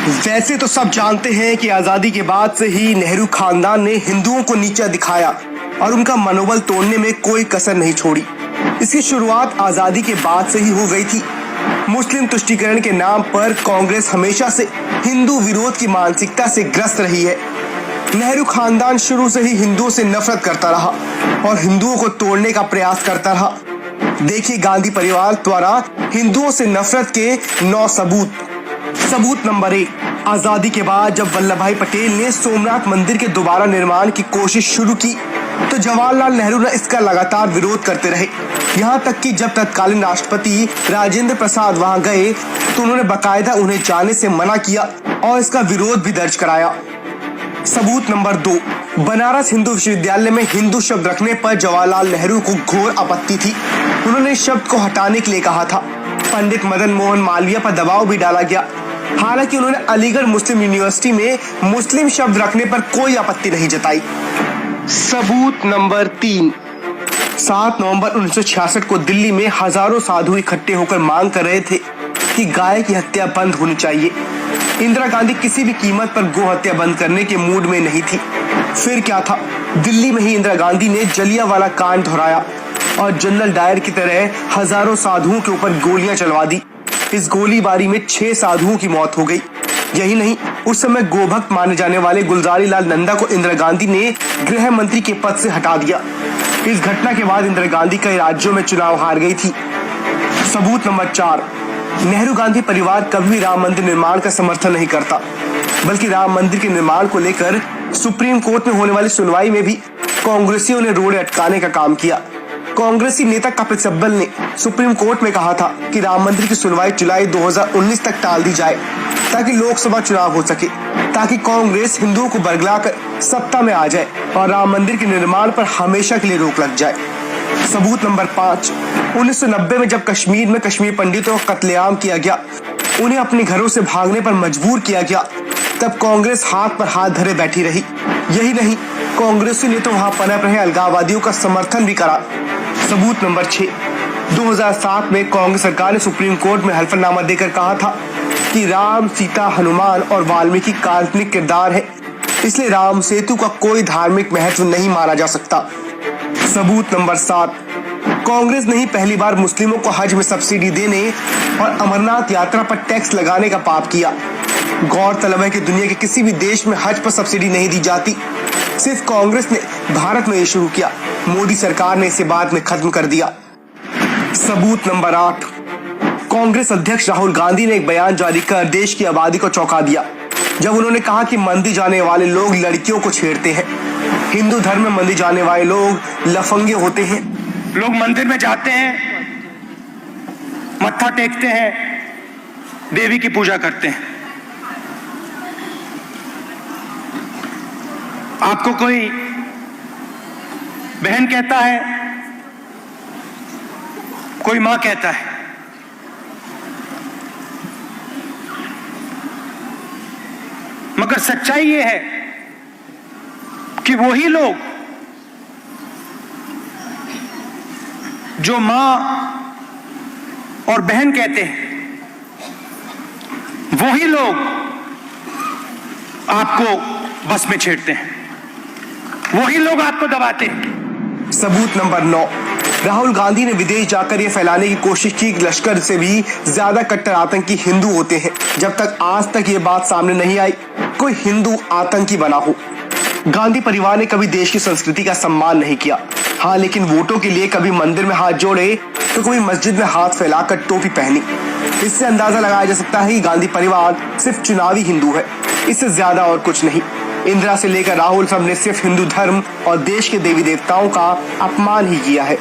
वैसे तो सब जानते हैं कि आजादी के बाद से ही नेहरू खानदान ने हिंदुओं को नीचा दिखाया और उनका मनोबल तोड़ने में कोई कसर नहीं छोड़ी। इसकी शुरुआत आजादी के बाद से ही हो गई थी। मुस्लिम तुष्टीकरण के नाम पर कांग्रेस हमेशा से हिंदू विरोध की मानसिकता से ग्रस्त रही है। नेहरू खानदान शुरू से ही हिंदुओं से नफरत करता रहा और हिंदुओं को तोड़ने का प्रयास करता रहा। देखिए गांधी परिवार द्वारा हिंदुओं से नफरत के 9 सबूत। सबूत नंबर 1, आजादी के बाद जब वल्लभ भाई पटेल ने सोमनाथ मंदिर के दोबारा निर्माण की कोशिश शुरू की तो जवाहरलाल नेहरू ने इसका लगातार विरोध करते रहे। यहाँ तक कि जब तत्कालीन राष्ट्रपति राजेंद्र प्रसाद वहां गए तो उन्होंने बकायदा उन्हें जाने से मना किया और इसका विरोध भी दर्ज कराया। सबूत नंबर 2, बनारस हिंदू विश्वविद्यालय में हिंदू शब्द रखने पर जवाहरलाल नेहरू को घोर आपत्ति थी। उन्होंने इस शब्द को हटाने के लिए कहा था। पंडित मदन मोहन मालवीय पर दबाव भी डाला गया। हालांकि उन्होंने अलीगढ़ मुस्लिम यूनिवर्सिटी में मुस्लिम शब्द रखने पर कोई आपत्ति नहीं जताई। सबूत नंबर 3, 7 नवंबर 1966 को दिल्ली में हजारों साधु इकट्ठे होकर मांग कर रहे थे कि गाय की हत्या बंद होनी चाहिए। इंदिरा गांधी किसी भी कीमत पर गौ हत्या बंद करने के मूड में नहीं थी। फिर क्या था, दिल्ली में ही इंदिरा गांधी ने जलियांवाला कांड दोहराया और जनरल डायर की तरह हजारों साधुओं के ऊपर गोलियां चलवा दी। इस गोलीबारी में 6 साधुओं की मौत हो गई। यही नहीं, उस समय गोभक्त माने जाने वाले गुलजारी लाल नंदा को इंदिरा गांधी ने गृह मंत्री के पद से हटा दिया। इस घटना के बाद इंदिरा गांधी कई राज्यों में चुनाव हार गई थी। सबूत नंबर 4, नेहरू गांधी परिवार कभी राम मंदिर निर्माण का समर्थन नहीं करता, बल्कि राम मंदिर के निर्माण को लेकर सुप्रीम कोर्ट में होने वाली सुनवाई में भी कांग्रेसियों ने रोड़े अटकाने का काम किया। कांग्रेसी नेता कपिल सिब्बल ने सुप्रीम कोर्ट में कहा था कि राम मंदिर की सुनवाई जुलाई 2019 तक टाल दी जाए ताकि लोकसभा चुनाव हो सके, ताकि कांग्रेस हिंदुओं को बरगलाकर सत्ता में आ जाए और राम मंदिर के निर्माण पर हमेशा के लिए रोक लग जाए। सबूत नंबर 5, 1990 में जब कश्मीर में कश्मीर पंडितों का कत्लेआम किया गया, उन्हें अपने घरों से भागने पर मजबूर किया गया, तब कांग्रेस हाथ पर हाथ धरे बैठी रही। यही नहीं, कांग्रेसी ने तो वहां पनप रहे अलगाववादियों का समर्थन भी करा। सबूत नंबर 6, 2007 में कांग्रेस सरकार ने सुप्रीम कोर्ट में हल्फनामा देकर कहा था कि राम, सीता, हनुमान और वाल्मीकि काल्पनिक किरदार है, इसलिए राम सेतु का कोई धार्मिक महत्व नहीं माना जा सकता। सबूत नंबर 7, कांग्रेस ने ही पहली बार मुस्लिमों को हज में सब्सिडी देने और अमरनाथ यात्रा पर टैक्स लगाने का पाप किया। गौरतलब है कि दुनिया के किसी भी देश में हज पर सब्सिडी नहीं दी जाती, सिर्फ कांग्रेस ने भारत में ये शुरू किया। मोदी सरकार ने इसे बाद में खत्म कर दिया। सबूत नंबर 8, कांग्रेस अध्यक्ष राहुल गांधी ने एक बयान जारी कर देश की आबादी को चौंका दिया जब उन्होंने कहा कि मंदिर जाने वाले लोग लड़कियों को छेड़ते हैं। हिंदू धर्म में मंदिर जाने वाले लोग लफंगे होते हैं। लोग मंदिर में जाते हैं, मत्था टेकते हैं, देवी की पूजा करते हैं। आपको कोई बहन कहता है, कोई मां कहता है, मगर सच्चाई ये है कि वही लोग जो मां और बहन कहते हैं, वही लोग आपको बस में छेड़ते हैं, वही लोग आपको दबाते हैं। सबूत नंबर 9, राहुल गांधी ने विदेश जाकर यह फैलाने की कोशिश की कि लश्कर से भी ज्यादा कट्टर आतंकी हिंदू होते हैं। जब तक आज तक ये बात सामने नहीं आई कोई हिंदू आतंकी बना हो। गांधी परिवार ने कभी देश की संस्कृति का सम्मान नहीं किया। हाँ, लेकिन वोटों के लिए कभी मंदिर में हाथ जोड़े तो कभी मस्जिद में हाथ फैलाकर टोपी पहनी। इससे अंदाजा लगाया जा सकता है कि गांधी परिवार सिर्फ चुनावी हिंदू है, इससे ज्यादा और कुछ नहीं। इंदिरा से लेकर राहुल सब ने सिर्फ हिंदू धर्म और देश के देवी देवताओं का अपमान ही किया है।